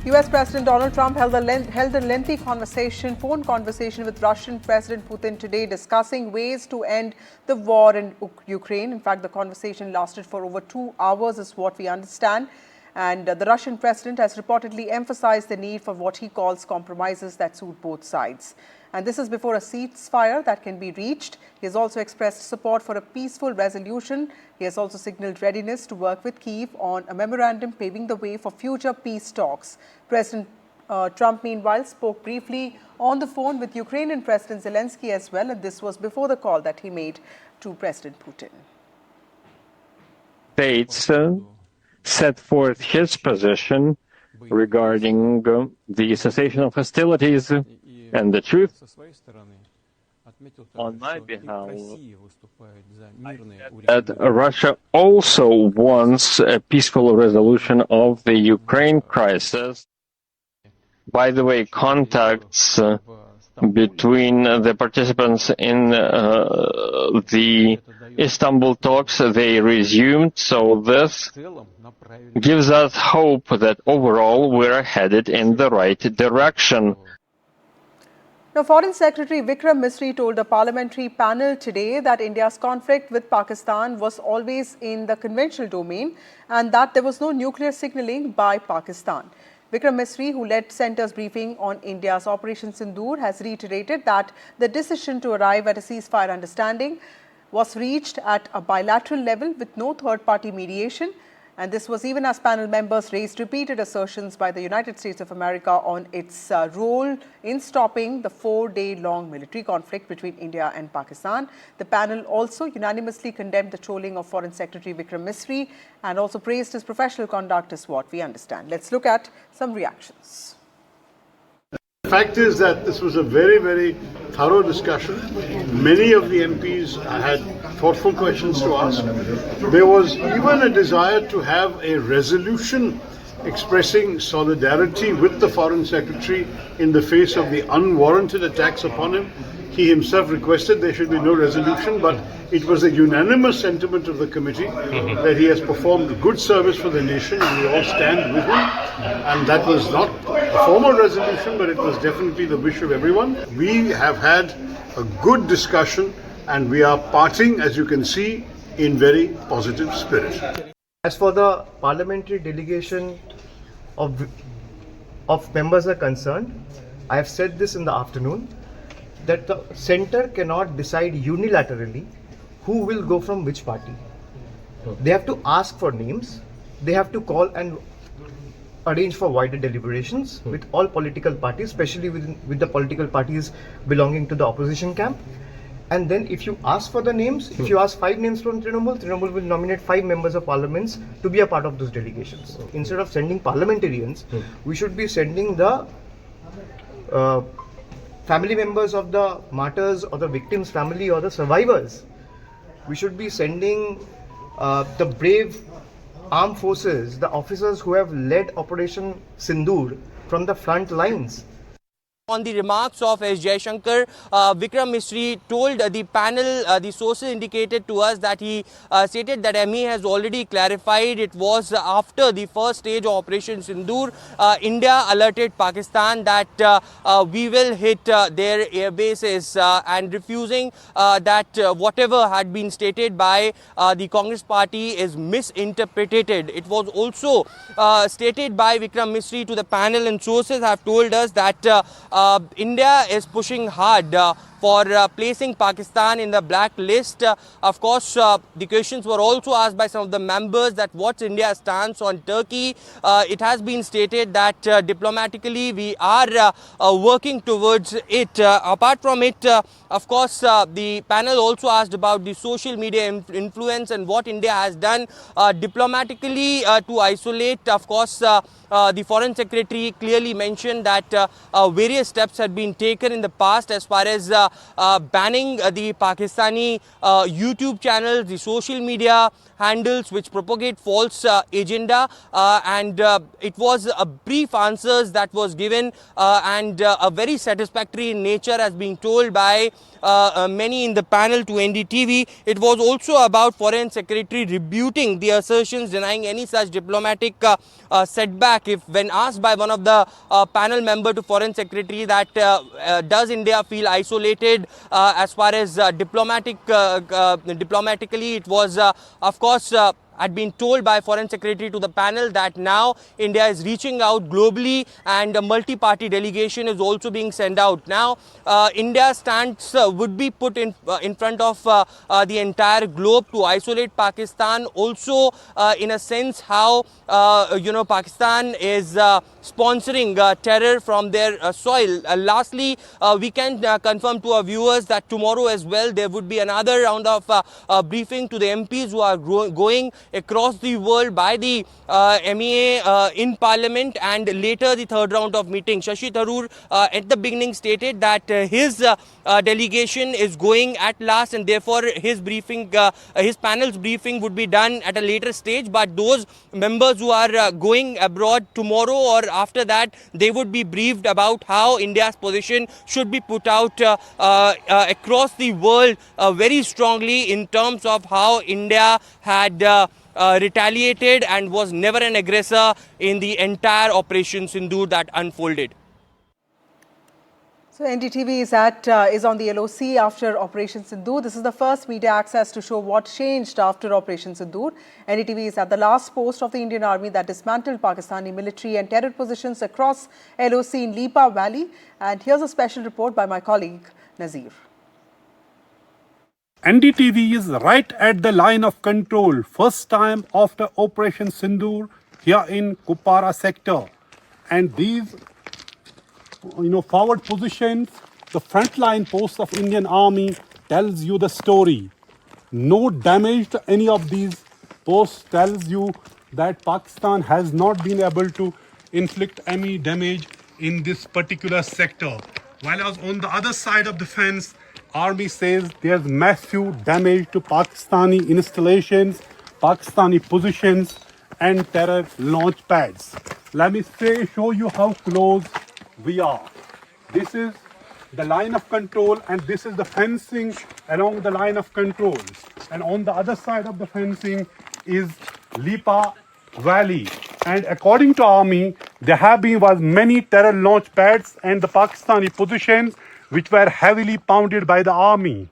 US President Donald Trump held a lengthy phone conversation with Russian President Putin today, discussing ways to end the war in Ukraine. In fact, the conversation lasted for over 2 hours, is what we understand. And the Russian president has reportedly emphasized the need for what he calls compromises that suit both sides. And this is before a ceasefire that can be reached. He has also expressed support for a peaceful resolution. He has also signaled readiness to work with Kyiv on a memorandum paving the way for future peace talks. President Trump, meanwhile, spoke briefly on the phone with Ukrainian President Zelensky as well, and this was before the call that he made to President Putin. States set forth his position regarding the cessation of hostilities and the truth. On my behalf, that Russia also wants a peaceful resolution of the Ukraine crisis. By the way, contacts between the participants in the Istanbul talks, they resumed, so this gives us hope that overall we're headed in the right direction. Now, Foreign Secretary Vikram Misri told a parliamentary panel today that India's conflict with Pakistan was always in the conventional domain and that there was no nuclear signaling by Pakistan. Vikram Misri, who led Centre's briefing on India's Operation Sindoor, has reiterated that the decision to arrive at a ceasefire understanding was reached at a bilateral level with no third-party mediation. And this was even as panel members raised repeated assertions by the United States of America on its role in stopping the 4-day-long military conflict between India and Pakistan. The panel also unanimously condemned the trolling of Foreign Secretary Vikram Misri and also praised his professional conduct, is what we understand. Let's look at some reactions. The fact is that this was a very, very thorough discussion. Many of the MPs had thoughtful questions to ask. There was even a desire to have a resolution expressing solidarity with the Foreign Secretary in the face of the unwarranted attacks upon him. He himself requested there should be no resolution, but it was a unanimous sentiment of the committee that he has performed good service for the nation and we all stand with him. And that was not a formal resolution, but it was definitely the wish of everyone. We have had a good discussion and we are parting, as you can see, in very positive spirit. As for the parliamentary delegation of members are concerned, I have said this in the afternoon, that the centre cannot decide unilaterally who will go from which party. They have to ask for names, they have to call and arrange for wider deliberations with all political parties, especially with the political parties belonging to the opposition camp. And then if you ask for the names, if you ask 5 names from Trinamool will nominate 5 members of parliaments to be a part of those delegations. Instead of sending parliamentarians, we should be sending the family members of the martyrs or the victims' family or the survivors. We should be sending the brave armed forces, the officers who have led Operation Sindoor from the front lines. On the remarks of S. Jaishankar, Vikram Misri told the panel, the sources indicated to us that he stated that ME has already clarified it was after the first stage of Operation Sindoor, India alerted Pakistan that we will hit their air bases and refusing that whatever had been stated by the Congress party is misinterpreted. It was also stated by Vikram Misri to the panel, and sources have told us that India is pushing hard for placing Pakistan in the blacklist. Of course, the questions were also asked by some of the members that what's India's stance on Turkey. It has been stated that diplomatically we are working towards it. Apart from it, of course, the panel also asked about the social media influence and what India has done diplomatically to isolate. Of course, the Foreign Secretary clearly mentioned that various steps had been taken in the past as far as banning the Pakistani YouTube channels, the social media handles which propagate false agenda, and it was a brief answers that was given, and a very satisfactory in nature, as being told by many in the panel to NDTV. It was also about Foreign Secretary rebuting the assertions, denying any such diplomatic setback. If when asked by one of the panel member to Foreign Secretary that does India feel isolated as far as diplomatically, it was of course had been told by Foreign Secretary to the panel that now India is reaching out globally and a multi-party delegation is also being sent out. Now, India's stance would be put in front of the entire globe to isolate Pakistan. Also, in a sense, how Pakistan is sponsoring terror from their soil. Lastly, we can confirm to our viewers that tomorrow as well there would be another round of briefing to the MPs who are going across the world by the MEA in Parliament, and later the third round of meeting. Shashi Tharoor at the beginning stated that his delegation is going at last, and therefore his briefing, his panel's briefing would be done at a later stage. But those members who are going abroad tomorrow or after that, they would be briefed about how India's position should be put out across the world very strongly in terms of how India had retaliated and was never an aggressor in the entire Operation Sindoor that unfolded. So NDTV is on the LOC after Operation Sindoor. This is the first media access to show what changed after Operation Sindoor. NDTV is at the last post of the Indian Army that dismantled Pakistani military and terror positions across LOC in Lipa Valley. And here's a special report by my colleague Nazir. NDTV is right at the line of control, first time after Operation Sindoor here in Kupara sector. And these forward positions, the frontline posts of Indian Army tells you the story. No damage to any of these posts tells you that Pakistan has not been able to inflict any damage in this particular sector. While on the other side of the fence, Army says there's massive damage to Pakistani installations, Pakistani positions and terror launch pads. Let me show you how close we are. This is the line of control and this is the fencing along the line of control. And on the other side of the fencing is Lipa Valley. And according to Army, there have been many terror launch pads and the Pakistani positions which were heavily pounded by the Army.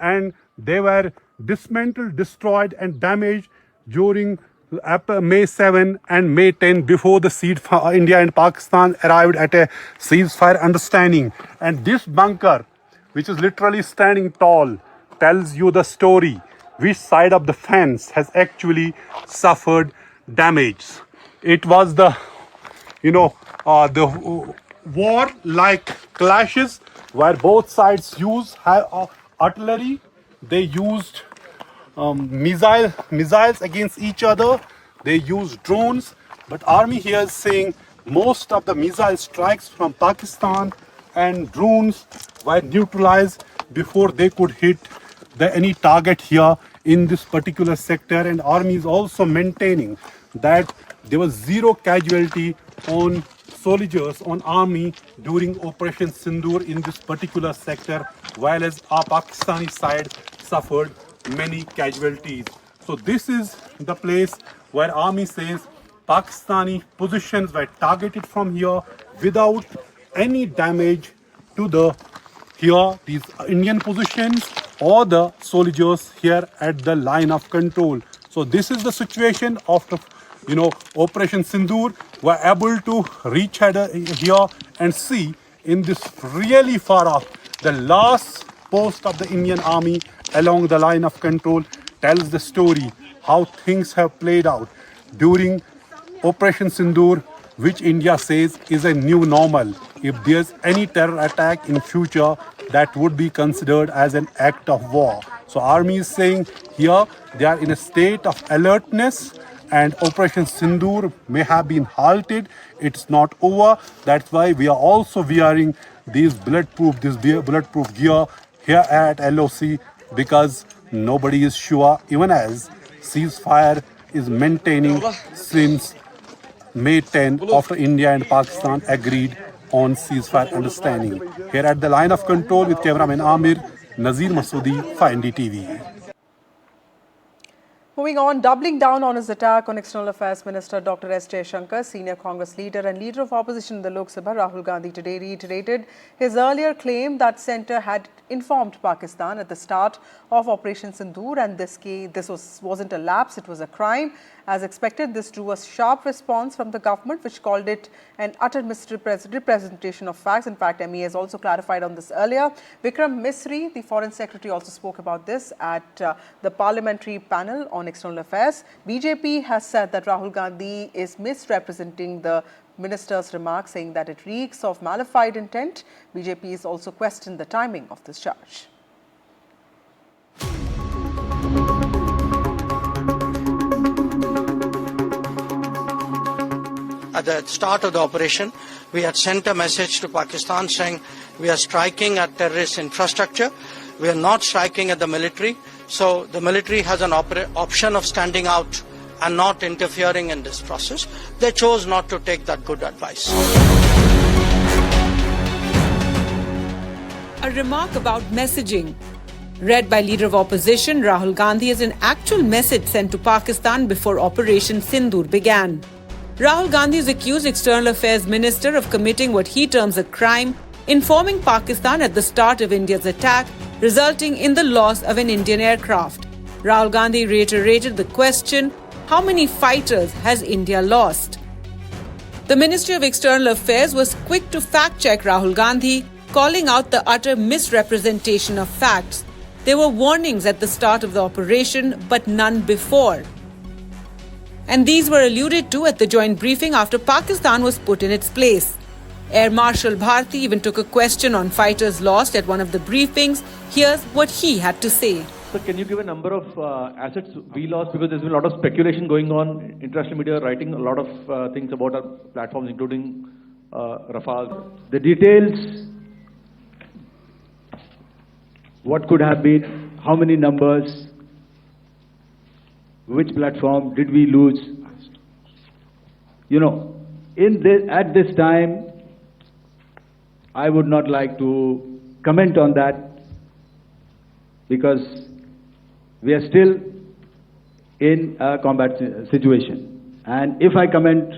And they were dismantled, destroyed and damaged during May 7 and May 10 before the India and Pakistan arrived at a ceasefire understanding. And this bunker, which is literally standing tall, tells you the story. Which side of the fence has actually suffered damage. It was the, the war-like clashes where both sides used artillery. They used missiles against each other. They used drones, but Army here is saying most of the missile strikes from Pakistan and drones were neutralized before they could hit any target here in this particular sector. And Army is also maintaining that there was zero casualty on soldiers on Army during Operation Sindoor in this particular sector, while as our Pakistani side suffered many casualties. So this is the place where Army says Pakistani positions were targeted from here without any damage to these Indian positions or the soldiers here at the line of control. So this is the situation after Operation Sindoor. We're able to reach here and see in this really far off, the last post of the Indian Army along the line of control tells the story how things have played out during Operation Sindoor, which India says is a new normal. If there's any terror attack in future, that would be considered as an act of war. So Army is saying here they are in a state of alertness, and Operation Sindoor may have been halted. It's not over. That's why we are also wearing these bulletproof gear here at LOC, because nobody is sure, even as ceasefire is maintaining since May 10 after India and Pakistan agreed on ceasefire understanding. Here at the line of control with cameraman Amir, Nazir Masoodi for NDTV. Moving on, doubling down on his attack on External Affairs Minister Dr. S. Jaishankar, senior Congress leader and leader of opposition in the Lok Sabha, Rahul Gandhi today reiterated his earlier claim that centre had informed Pakistan at the start of Operation Sindoor and this wasn't a lapse, it was a crime. As expected, this drew a sharp response from the government, which called it an utter misrepresentation of facts. In fact, ME has also clarified on this earlier. Vikram Misri, the Foreign Secretary, also spoke about this at the Parliamentary panel on External Affairs. BJP has said that Rahul Gandhi is misrepresenting the minister's remarks, saying that it reeks of malified intent. BJP has also questioned the timing of this charge. At the start of the operation, we had sent a message to Pakistan saying we are striking at terrorist infrastructure. We are not striking at the military. So the military has an option of standing out and not interfering in this process. They chose not to take that good advice. A remark about messaging. Read by Leader of Opposition Rahul Gandhi as an actual message sent to Pakistan before Operation Sindoor began. Rahul Gandhi has accused External Affairs Minister of committing what he terms a crime, informing Pakistan at the start of India's attack, resulting in the loss of an Indian aircraft. Rahul Gandhi reiterated the question, how many fighters has India lost? The Ministry of External Affairs was quick to fact-check Rahul Gandhi, calling out the utter misrepresentation of facts. There were warnings at the start of the operation, but none before. And these were alluded to at the joint briefing after Pakistan was put in its place. Air Marshal Bharti even took a question on fighters lost at one of the briefings. Here's what he had to say. So can you give a number of assets we lost? Because there's been a lot of speculation going on, international media writing a lot of things about our platforms, including Rafale. The details, what could have been, how many numbers, which platform did we lose? You know, at this time, I would not like to comment on that because we are still in a combat situation. And if I comment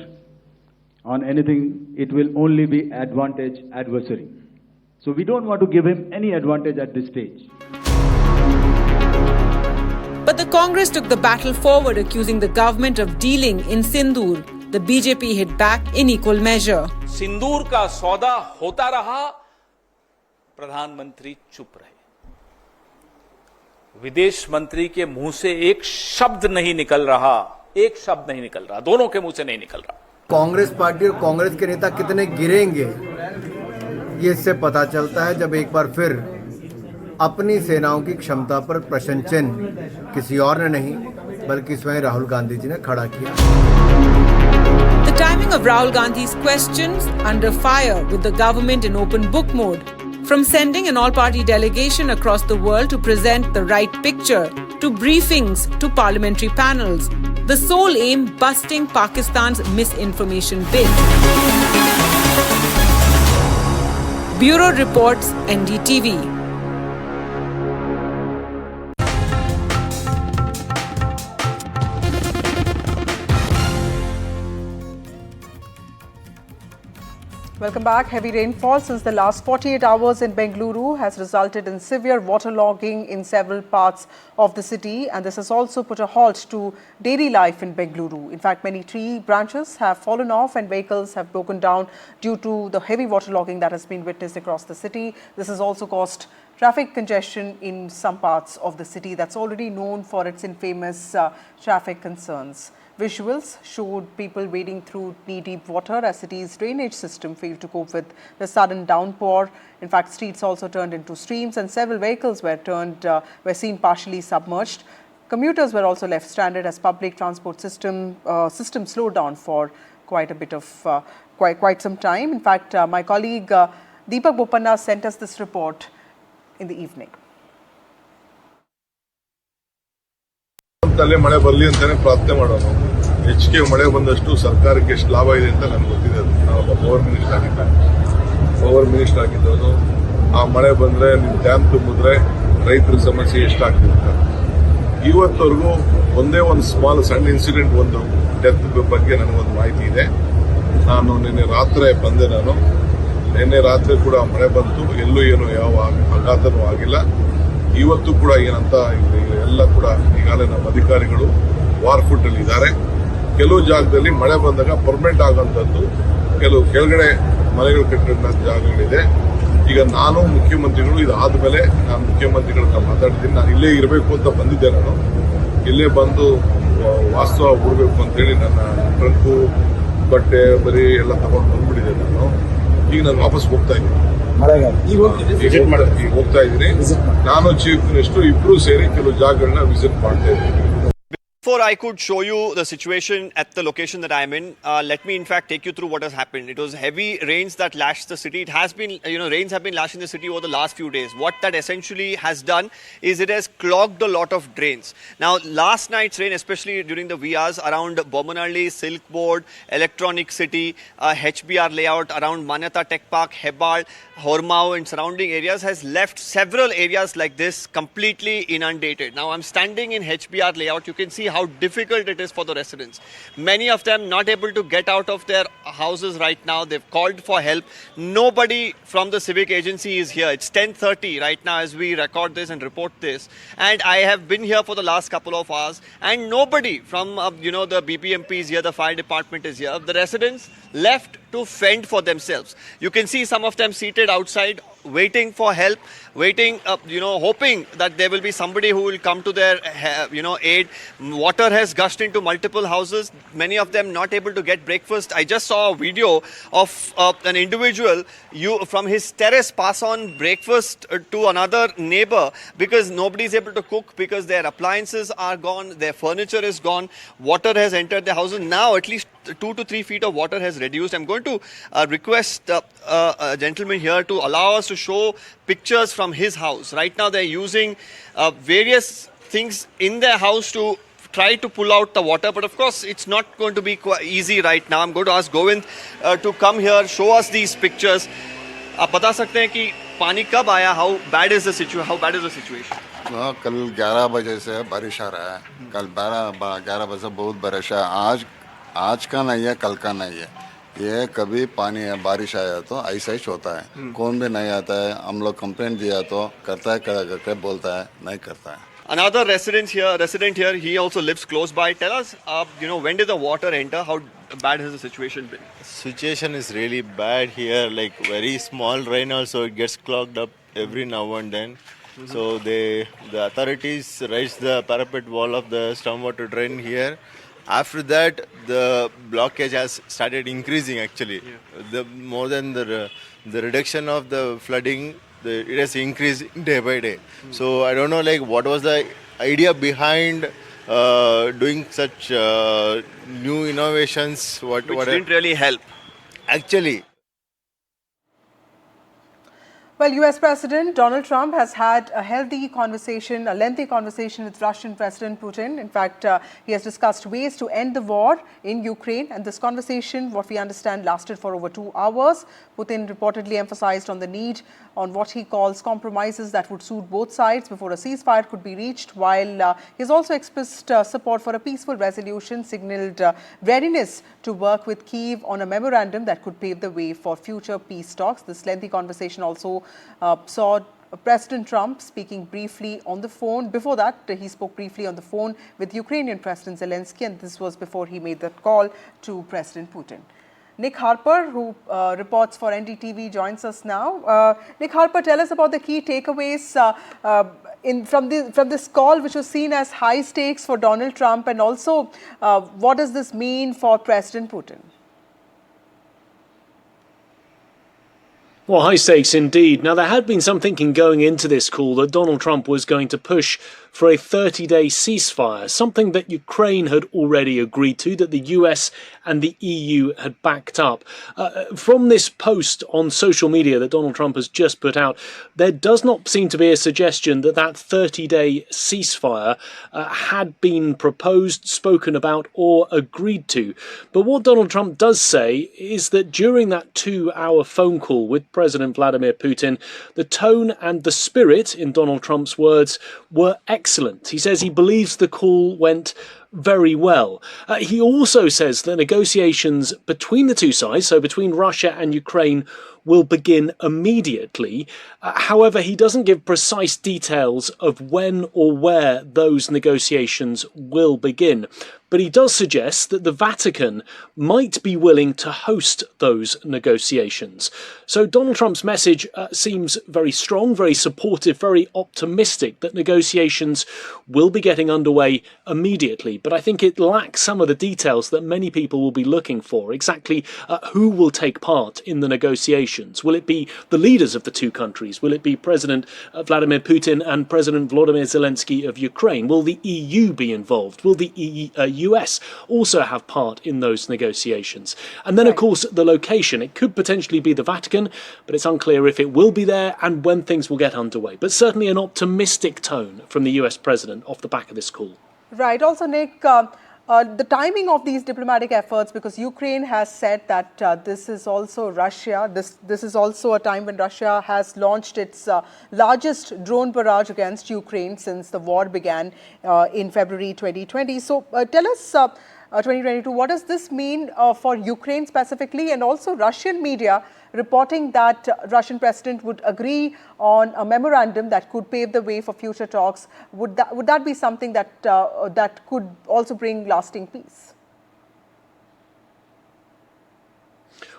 on anything, it will only be adversary. So we don't want to give him any advantage at this stage. But the Congress took the battle forward, accusing the government of dealing in Sindoor. The BJP hit back in equal measure. सिंदूर का सौदा होता रहा, प्रधानमंत्री चुप रहे. विदेश मंत्री के मुंह से एक शब्द नहीं निकल रहा, दोनों के मुंह से नहीं निकल रहा. कांग्रेस पार्टी और कांग्रेस के नेता कितने गिरेंगे, ये इससे पता चलता है जब एक बार फिर अपनी सेनाओं की क्षमता पर प्रश्न चिन्ह किसी और ने नहीं बल्कि स्वयं राहुल गांधी जी ने खड़ा किया. The timing of Rahul Gandhi's questions under fire with the government in open book mode. From sending an all-party delegation across the world to present the right picture, to briefings, to parliamentary panels, the sole aim busting Pakistan's misinformation bid. Bureau reports NDTV. Welcome back. Heavy rainfall since the last 48 hours in Bengaluru has resulted in severe waterlogging in several parts of the city, and this has also put a halt to daily life in Bengaluru. In fact, many tree branches have fallen off and vehicles have broken down due to the heavy waterlogging that has been witnessed across the city. This has also caused traffic congestion in some parts of the city that's already known for its infamous traffic concerns. Visuals showed people wading through knee-deep water as city's drainage system failed to cope with the sudden downpour. In fact, streets also turned into streams and several vehicles were seen partially submerged. Commuters were also left stranded as public transport system slowed down for quite a bit of quite some time. In fact, my colleague Deepak Bopanna sent us this report in the evening. ಅಲ್ಲೇ ಮಳೆ ಬರಲಿ ಅಂತಾನೆ ಪ್ರಾರ್ಥನೆ ಮಾಡೋದು. ಹೆಚ್ಚಿಗೆ ಮಳೆ ಬಂದಷ್ಟು ಸರ್ಕಾರಕ್ಕೆ ಎಷ್ಟು ಲಾಭ ಇದೆ ಅಂತ ನನಗೆ ಗೊತ್ತಿದೆ. ನಾನೊಬ್ಬ ಪವರ್ ಮಿನಿಸ್ಟರ್ ಆಗಿದ್ದವನು. ಆ ಮಳೆ ಬಂದ್ರೆ ನಿಮ್ ಡ್ಯಾಮ್ ತುಂಬಿದ್ರೆ ರೈತರ ಸಮಸ್ಯೆ ಎಷ್ಟಾಗ್ತಿರುತ್ತೆ. ಇವತ್ತವರೆಗೂ ಒಂದೇ ಒಂದು ಸಣ್ಣ ಇನ್ಸಿಡೆಂಟ್, ಒಂದು ಡೆತ್ ಬಗ್ಗೆ ನನಗೊಂದು ಮಾಹಿತಿ ಇದೆ. ನಾನು ನಿನ್ನೆ ರಾತ್ರಿ ಬಂದೆ. ನಿನ್ನೆ ರಾತ್ರಿ ಕೂಡ ಮಳೆ ಬಂತು, ಎಲ್ಲೂ ಏನು ಯಾವ ಆಘಾತನೂ ಆಗಿಲ್ಲ. ಇವತ್ತು ಕೂಡ ಏನಂತ ಎಲ್ಲ ಕೂಡ ಈಗಾಗಲೇ ನಮ್ಮ ಅಧಿಕಾರಿಗಳು ವಾರ್ಫುಟ್ ಅಲ್ಲಿ ಇದ್ದಾರೆ. ಕೆಲವು ಜಾಗದಲ್ಲಿ ಮಳೆ ಬಂದಾಗ ಪರ್ಮನೆಂಟ್ ಆಗುವಂತದ್ದು, ಕೆಲವು ಕೆಳಗಡೆ ಮನೆಗಳು ಕಟ್ಟಿದ ಜಾಗಗಳಿದೆ. ಈಗ ನಾನು ಮುಖ್ಯಮಂತ್ರಿಗಳು ಇದಾದ್ಮೇಲೆ ನಾನು ಮುಖ್ಯಮಂತ್ರಿಗಳ ಹತ್ರ ಮಾತಾಡಿದ್ದೀನಿ. ನಾನು ಇಲ್ಲೇ ಇರಬೇಕು ಅಂತ ಬಂದಿದ್ದೆ. ನಾನು ಇಲ್ಲೇ ಬಂದು ವಾಸ್ತವ ಬಿಡಬೇಕು ಅಂತೇಳಿ ನನ್ನ ಟ್ರಂಕು ಬಟ್ಟೆ ಬರೀ ಎಲ್ಲ ತಗೊಂಡು ಬಂದ್ಬಿಟ್ಟಿದೆ. ಈಗ ನಾನು ವಾಪಸ್ ಹೋಗ್ತಾ ಇದ್ದೀನಿ. ಈಗ ಹೋಗ್ತಾ ಇದ್ದೀನಿ. ನಾನು ಚೀಫ್ ಮಿನಿಸ್ಟರ್ ಇಬ್ರು ಸೇರಿ ಕೆಲವು ಜಾಗಗಳನ್ನ ವಿಸಿಟ್ ಮಾಡ್ತಾ ಇದ್ದೀನಿ. Before I could show you the situation at the location that I am in, let me in fact take you through what has happened. It was heavy rains that lashed the city. It has been, rains have been lashing the city over the last few days. What that essentially has done is it has clogged a lot of drains. Now, last night's rain, especially during the VRs around Bomanalli, Silk Board, Electronic City, HBR layout, around Manyata Tech Park, Hebal, Hormao and surrounding areas has left several areas like this completely inundated. Now, I'm standing in HBR layout. You can see how difficult it is for the residents. Many of them not able to get out of their houses right now. They've called for help. Nobody from the civic agency is here. It's 10:30 right now as we record this and report this. And I have been here for the last couple of hours and nobody from, the BPMP is here, the fire department is here. The residents left to fend for themselves. You can see some of them seated outside waiting for help, waiting, hoping that there will be somebody who will come to their, aid. Water has gushed into multiple houses. Many of them not able to get breakfast. I just saw a video of an individual from his terrace pass on breakfast to another neighbor because nobody is able to cook because their appliances are gone, their furniture is gone, water has entered their houses. Now at least 2 to 3 feet of water has reduced. I'm going to request a gentleman here to allow us to show pictures from his house. Right now they're using various things in their house to try to pull out the water, but of course it's not going to be easy right now. I'm going to ask Govind to come here, show us these pictures. आप बता सकते हैं कि पानी कब आया? How bad is the situation? कल 11 बजे से बारिश आ रहा है. कल 11 बजे बहुत बारिश है. आज का नहीं है, कल का नहीं है. ये कभी पानी है, बारिश आया तो ऐसा ही होता है. कौन भी नहीं आता है. हम लोग कंप्लेंट दिया तो करता है, करके बोलता है, नहीं करता है. Another resident here, he also lives close by. Tell us, when did the water enter? How bad has the situation been? Situation is really bad here. Like very small rain also, it gets clogged up every now and then. So the authorities raised the parapet wall of the stormwater drain here. After that, the blockage has started increasing actually. More than the reduction of the flooding, it has increased day by day. So I don't know what was the idea behind doing such new innovations. Which didn't really help. Actually. Well, US President Donald Trump has had a lengthy conversation with Russian President Putin. In fact, he has discussed ways to end the war in Ukraine. And this conversation, what we understand, lasted for over 2 hours. Putin reportedly emphasized on the need on what he calls compromises that would suit both sides before a ceasefire could be reached, while he has also expressed support for a peaceful resolution, signaled readiness to work with Kyiv on a memorandum that could pave the way for future peace talks. This lengthy conversation also saw President Trump speaking briefly on the phone. Before that, he spoke briefly on the phone with Ukrainian President Zelensky, and this was before he made that call to President Putin. Nick Harper, who reports for NDTV, joins us now. Nick Harper, tell us about the key takeaways from this call, which was seen as high stakes for Donald Trump, and also what does this mean for President Putin? Well, high stakes indeed. Now, there had been some thinking going into this call that Donald Trump was going to push for a 30-day ceasefire, something that Ukraine had already agreed to, that the US and the EU had backed up. From this post on social media that Donald Trump has just put out, there does not seem to be a suggestion that that 30-day ceasefire had been proposed, spoken about, or agreed to. But what Donald Trump does say is that during that 2-hour phone call with President Vladimir Putin, the tone and the spirit, in Donald Trump's words, were excellent. He says he believes the call went very well. He also says that negotiations between the two sides, so between Russia and Ukraine, will begin immediately. However, he doesn't give precise details of when or where those negotiations will begin. But he does suggest that the Vatican might be willing to host those negotiations. So Donald Trump's message seems very strong, very supportive, very optimistic that negotiations will be getting underway immediately. But I think it lacks some of the details that many people will be looking for. Exactly who will take part in the negotiations? Will it be the leaders of the two countries? Will it be President Vladimir Putin and President Volodymyr Zelensky of Ukraine? Will the EU be involved? Will the US also have part in those negotiations? And then, of course, the location. It could potentially be the Vatican, but it's unclear if it will be there and when things will get underway. But certainly an optimistic tone from the US president off the back of this call. Right. Also, Nick, the timing of these diplomatic efforts, because Ukraine has said that this is also Russia. This is also a time when Russia has launched its largest drone barrage against Ukraine since the war began in February 2020. So tell us, 2022, what does this mean for Ukraine specifically, and also Russian media reporting that Russian president would agree on a memorandum that could pave the way for future talks? Would that be something that that could also bring lasting peace?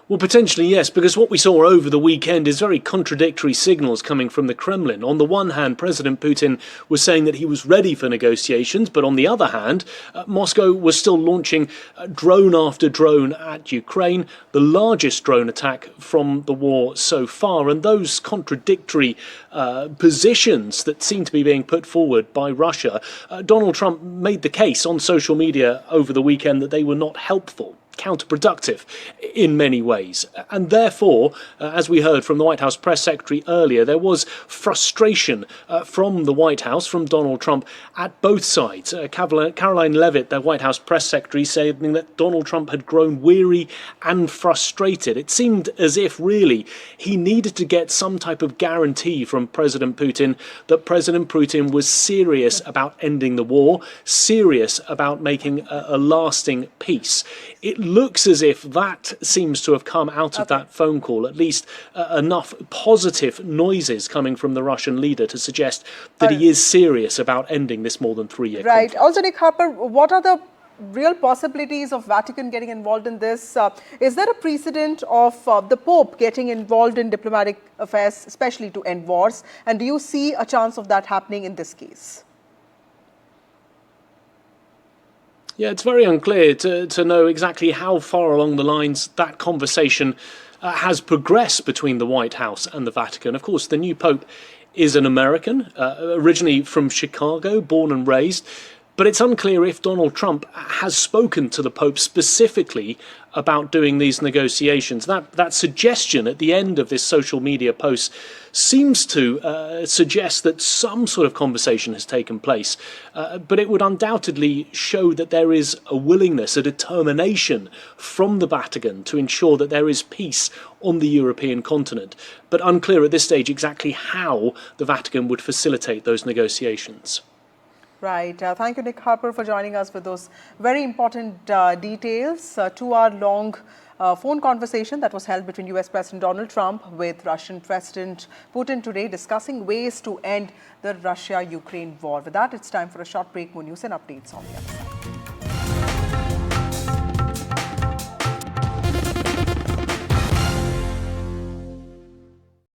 Well, potentially, yes, because what we saw over the weekend is very contradictory signals coming from the Kremlin. On the one hand, President Putin was saying that he was ready for negotiations, but on the other hand, Moscow was still launching drone after drone at Ukraine, the largest drone attack from the war so far. And those contradictory positions that seem to be being put forward by Russia, Donald Trump made the case on social media over the weekend that they were not helpful, counterproductive in many ways. And therefore, as we heard from the White House press secretary earlier, there was frustration from the White House, from Donald Trump, at both sides. Caroline Leavitt, the White House press secretary, saying that Donald Trump had grown weary and frustrated. It seemed as if really he needed to get some type of guarantee from President Putin that President Putin was serious about ending the war, serious about making a lasting peace. It looks as if that seems to have come out of that phone call, at least enough positive noises coming from the Russian leader to suggest that he is serious about ending this more than 3-year conflict. Also, Nick Harper, what are the real possibilities of Vatican getting involved in this? Is there a precedent of the Pope getting involved in diplomatic affairs, especially to end wars? And do you see a chance of that happening in this case? Yeah, it's very unclear to know exactly how far along the lines that conversation has progressed between the White House and the Vatican. Of course, the new Pope is an American, originally from Chicago, born and raised. But it's unclear if Donald Trump has spoken to the Pope specifically about doing these negotiations. That suggestion at the end of this social media post seems to suggest that some sort of conversation has taken place. But it would undoubtedly show that there is a willingness, a determination from the Vatican to ensure that there is peace on the European continent. But unclear at this stage exactly how the Vatican would facilitate those negotiations. Right. Thank you, Nick Harper, for joining us with those very important details. 2-hour-long phone conversation that was held between US President Donald Trump with Russian President Putin today, discussing ways to end the Russia-Ukraine war. With that, it's time for a short break. More news and updates on the other side.